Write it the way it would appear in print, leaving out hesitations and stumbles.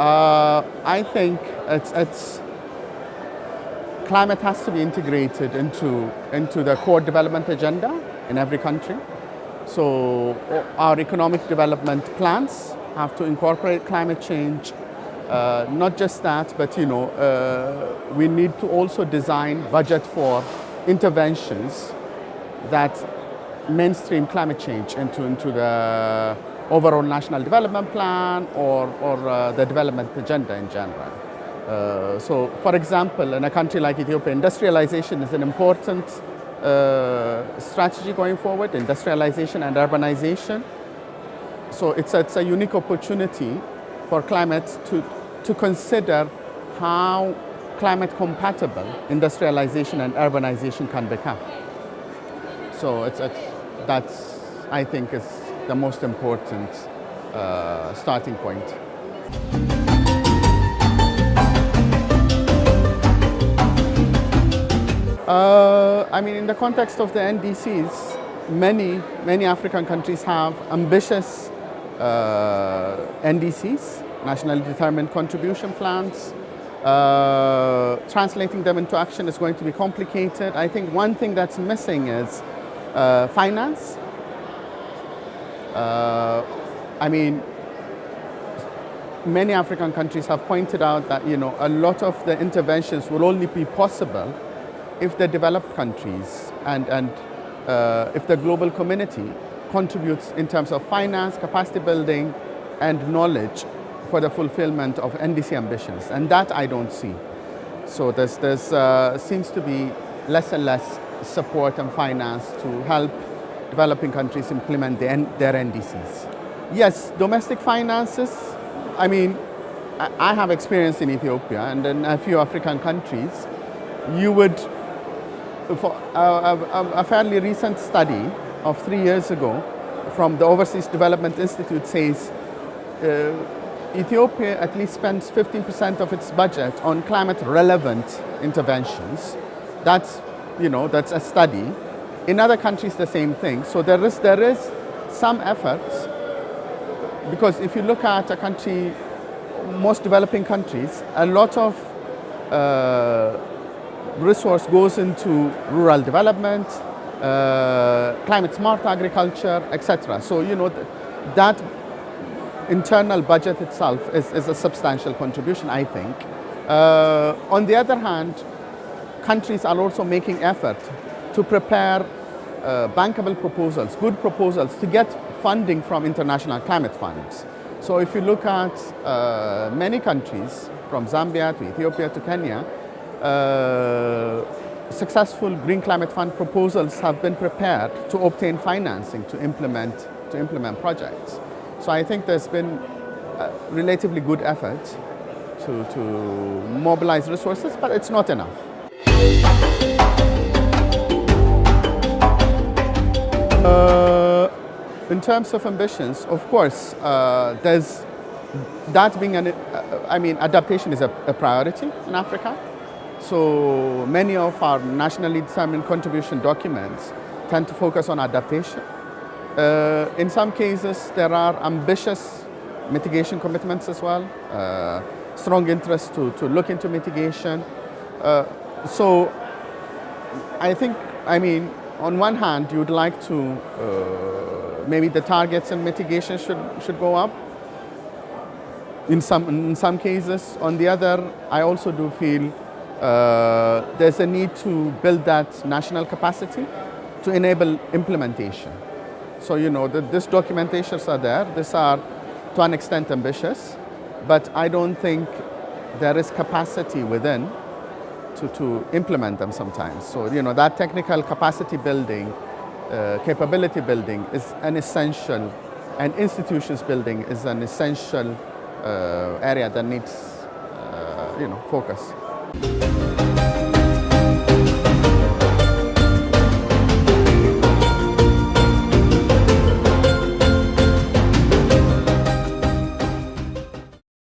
I think climate has to be integrated into the core development agenda in every country. So our economic development plans have to incorporate climate change. Not just that, but we need to also design budget for interventions that mainstream climate change into the overall national development plan or the development agenda in general. So, for example, in a country like Ethiopia, industrialization is an important strategy going forward, industrialization and urbanization. So it's a unique opportunity for climate to consider how climate compatible industrialization and urbanization can become. So that's, I think, is the most important starting point. I mean, in the context of the NDCs, many African countries have ambitious NDCs, nationally determined contribution plans. Translating them into action is going to be complicated. I think one thing that's missing is finance. I mean, many African countries have pointed out that a lot of the interventions will only be possible if the developed countries and if the global community contributes in terms of finance, capacity building, and knowledge for the fulfillment of NDC ambitions, and that I don't see. So there seems to be less and less support and finance to help developing countries implement their NDCs. Yes, domestic finances, I mean, I have experience in Ethiopia and in a few African countries. You would, for a fairly recent study of 3 years ago from the Overseas Development Institute says Ethiopia at least spends 15% of its budget on climate-relevant interventions. That's a study. In other countries, the same thing. So there is some efforts, because if you look at a country, most developing countries, a lot of resource goes into rural development, climate-smart agriculture, etc. So that internal budget itself is a substantial contribution, I think. On the other hand, countries are also making effort to prepare bankable proposals, good proposals, to get funding from international climate funds. So if you look at many countries, from Zambia to Ethiopia to Kenya, successful Green Climate Fund proposals have been prepared to obtain financing to implement projects. So I think there's been relatively good effort to mobilize resources, but it's not enough. In terms of ambitions, of course, there's that being adaptation is a priority in Africa. So many of our nationally determined contribution documents tend to focus on adaptation. In some cases, there are ambitious mitigation commitments as well, strong interest to look into mitigation. So I think, on one hand, you'd like to, maybe the targets and mitigation should go up in some cases. On the other, I also do feel there's a need to build that national capacity to enable implementation. So, these documentations are there. These are, to an extent, ambitious, but I don't think there is capacity within to implement them sometimes. So, that technical capacity building, capability building is an essential, and institutions building is an essential area that needs, focus.